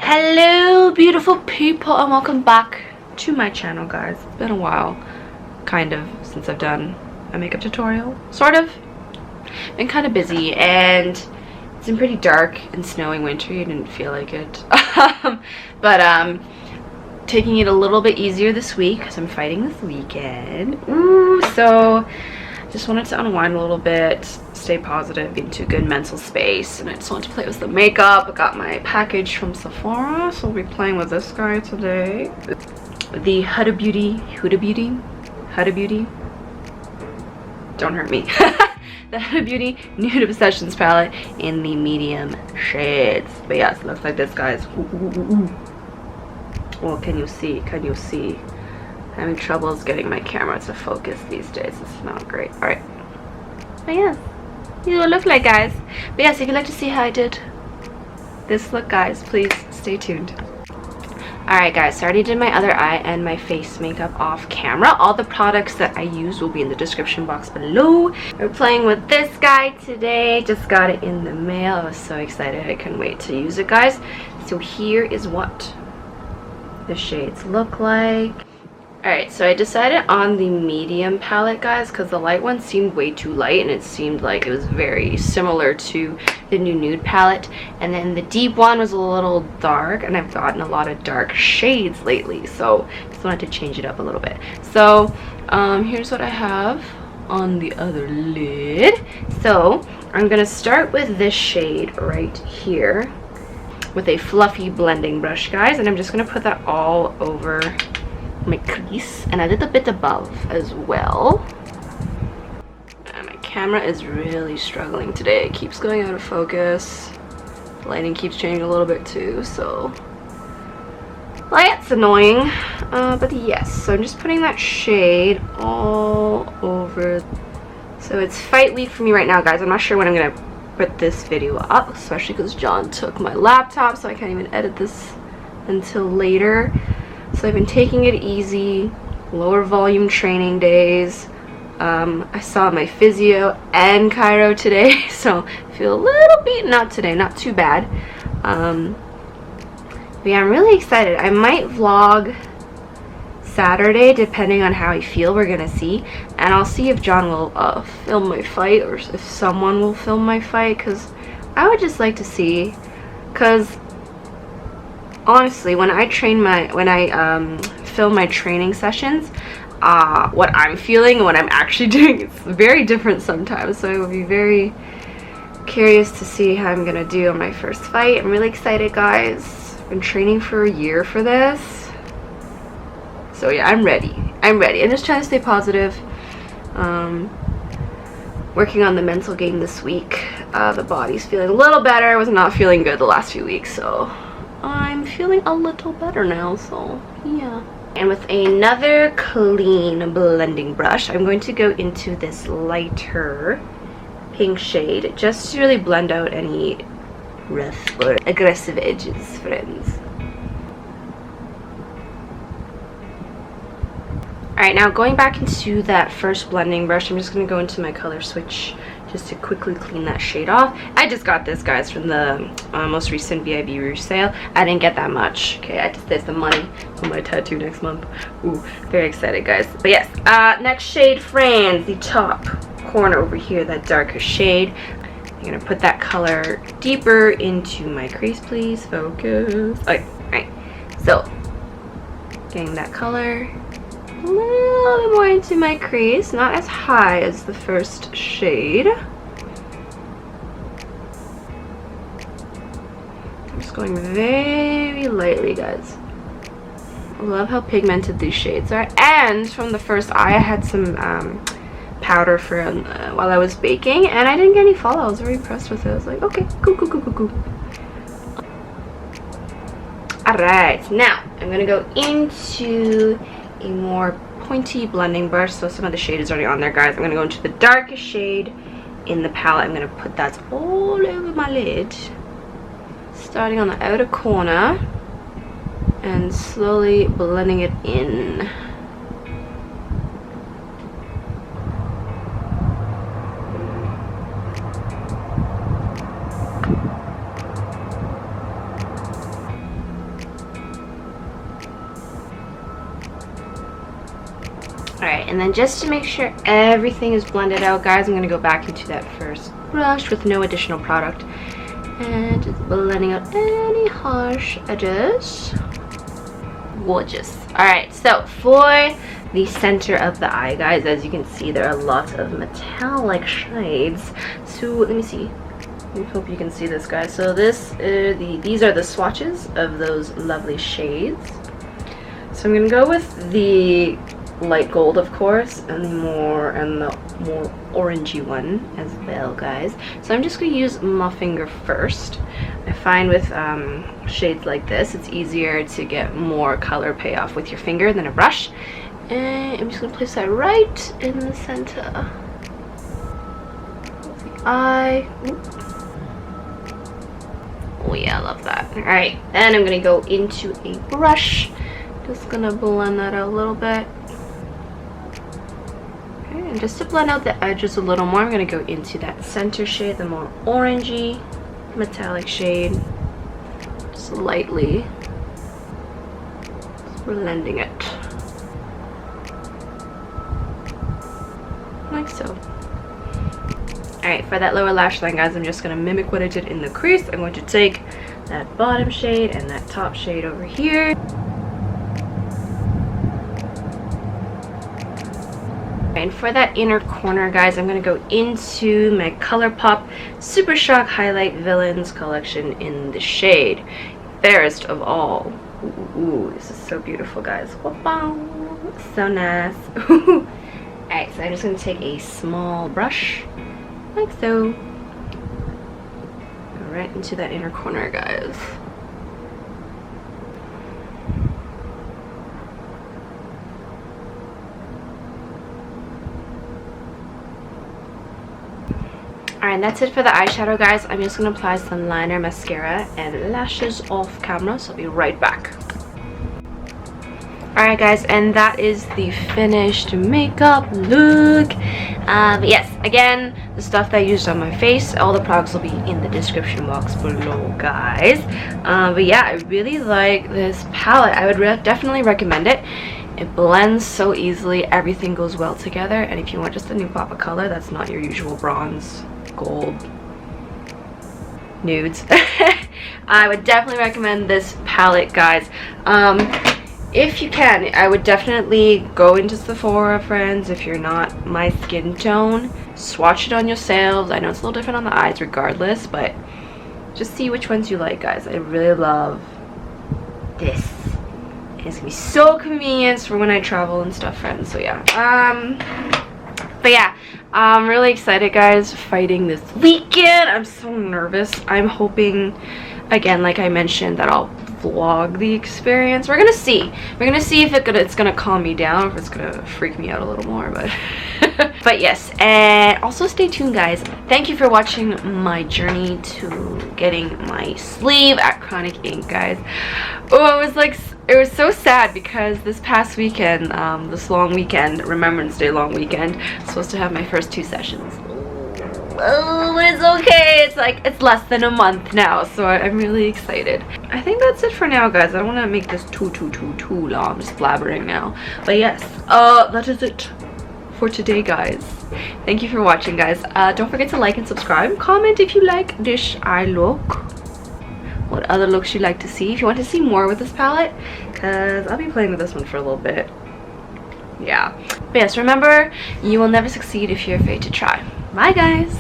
Hello beautiful people and welcome back to my channel, guys. It's been a while, kind of, since I've done a makeup tutorial, sort of. Been kind of busy and it's been pretty dark and snowy wintry. I didn't feel like it. but taking it a little bit easier this week because I'm fighting this weekend. Ooh, so just wanted to unwind a little bit, stay positive, be into a good mental space, and I just wanted to play with the makeup. I got my package from Sephora, so we'll be playing with this guy today. The Huda Beauty, don't hurt me. The Huda Beauty Nude Obsessions palette in the medium shades. But yes, it looks like this, guys. Well, can you see? Having troubles getting my camera to focus these days. It's not great. Alright. But yes, these will look like, guys. But yes, if you'd like to see how I did this look, guys, please stay tuned. Alright, guys, so I already did my other eye and my face makeup off camera. All the products that I use will be in the description box below. We're playing with this guy today. Just got it in the mail. I was so excited. I couldn't wait to use it, guys. So here is what the shades look like. Alright, so I decided on the medium palette, guys, because the light one seemed way too light and it seemed like it was very similar to the new Nude palette. And then the deep one was a little dark, and I've gotten a lot of dark shades lately, so just wanted to change it up a little bit. So here's what I have on the other lid. So I'm going to start with this shade right here with a fluffy blending brush, guys, and I'm just going to put that all over my crease and a little bit above as well. And my camera is really struggling today. It keeps going out of focus. The lighting keeps changing a little bit too, so that's annoying. But yes, so I'm just putting that shade all over. So it's fight week for me right now, guys. I'm not sure when I'm gonna put this video up, especially because John took my laptop, so I can't even edit this until later. So I've been taking it easy, lower volume training days. I saw my physio and chiro today, so I feel a little beaten up today, not too bad. But yeah, I'm really excited. I might vlog Saturday depending on how I feel. We're gonna see, and I'll see if John will film my fight or if someone will film my fight, because I would just like to see, because honestly, when I film my training sessions, what I'm feeling and what I'm actually doing is very different sometimes. So I will be very curious to see how I'm gonna do on my first fight. I'm really excited, guys. I've been training for a year for this. So yeah, I'm ready. I'm just trying to stay positive. Working on the mental game this week. The body's feeling a little better. I was not feeling good the last few weeks, so I'm feeling a little better now, so yeah. And with another clean blending brush, I'm going to go into this lighter pink shade just to really blend out any rough or aggressive edges, friends. Alright, now going back into that first blending brush, I'm just going to go into my color switch just to quickly clean that shade off. I just got this, guys, from the most recent VIB Rouge sale. I didn't get that much. Okay, I just saved some money on my tattoo next month. Ooh, very excited, guys. But yes, next shade, friends, the top corner over here, that darker shade. I'm gonna put that color deeper into my crease, please. Focus. Okay, alright. So, getting that color a little bit more into my crease, not as high as the first shade. I'm just going very lightly, guys. I love how pigmented these shades are. And from the first eye, I had some powder for while I was baking, and I didn't get any fallout. I was very impressed with it. I was like, okay, cool. Alright, now I'm gonna go into a more pointy blending brush. So some of the shade is already on there, guys. I'm gonna go into the darkest shade in the palette. I'm gonna put that all over my lid, starting on the outer corner and slowly blending it in. Alright, and then just to make sure everything is blended out, guys, I'm going to go back into that first brush with no additional product. And just blending out any harsh edges. Gorgeous. Alright, so for the center of the eye, guys, as you can see, there are lots of metallic shades. So let me see. I hope you can see this, guys. So these are the swatches of those lovely shades. So I'm gonna go with the light gold, of course, and the more orangey one as well, guys. So I'm just gonna use my finger first. I find with shades like this, it's easier to get more color payoff with your finger than a brush. And I'm just gonna place that right in the center of the eye. Oh yeah, I love that. All right, then I'm gonna go into a brush. Just gonna blend that out a little bit. Okay, and just to blend out the edges a little more, I'm gonna go into that center shade, the more orangey metallic shade. Just lightly blending it. Like so. Alright, for that lower lash line, guys, I'm just going to mimic what I did in the crease. I'm going to take that bottom shade and that top shade over here. And for that inner corner, guys, I'm going to go into my ColourPop Super Shock Highlight Villains collection in the shade Fairest of All. Ooh, this is so beautiful, guys. So nice. Alright, so I'm just going to take a small brush, like so. Go right into that inner corner, guys. Alright, that's it for the eyeshadow, guys. I'm just going to apply some liner, mascara, and lashes off camera, so I'll be right back. Alright, guys, and that is the finished makeup look. Yes, again, the stuff that I used on my face, all the products will be in the description box below, guys. But yeah, I really like this palette. I would definitely recommend it. It blends so easily, everything goes well together, and if you want just a new pop of color that's not your usual bronze, gold, nudes, I would definitely recommend this palette, guys. If you can, I would definitely go into Sephora, friends, if you're not my skin tone. Swatch it on yourselves. I know it's a little different on the eyes regardless, but just see which ones you like, guys. I really love this. And it's gonna be so convenient for when I travel and stuff, friends. So yeah. But yeah, I'm really excited, guys, fighting this weekend. I'm so nervous. I'm hoping, again, like I mentioned, that I'll vlog the experience. We're gonna see if it's gonna calm me down, or if it's gonna freak me out a little more, but but yes. And also stay tuned, guys. Thank you for watching my journey to getting my sleeve at Chronic Ink, guys. Oh, it was so sad because this past weekend, this long weekend, Remembrance Day long weekend, I'm supposed to have my first 2 sessions. Oh, but it's okay. It's less than a month now, so I'm really excited. I think that's it for now, guys. I don't want to make this too long. I'm just blabbering now. But yes, that is it for today, guys. Thank you for watching, guys. Don't forget to like and subscribe. Comment if you like this eye look. What other looks you'd like to see. If you want to see more with this palette, because I'll be playing with this one for a little bit. Yeah. But yes, remember, you will never succeed if you're afraid to try. Bye, guys.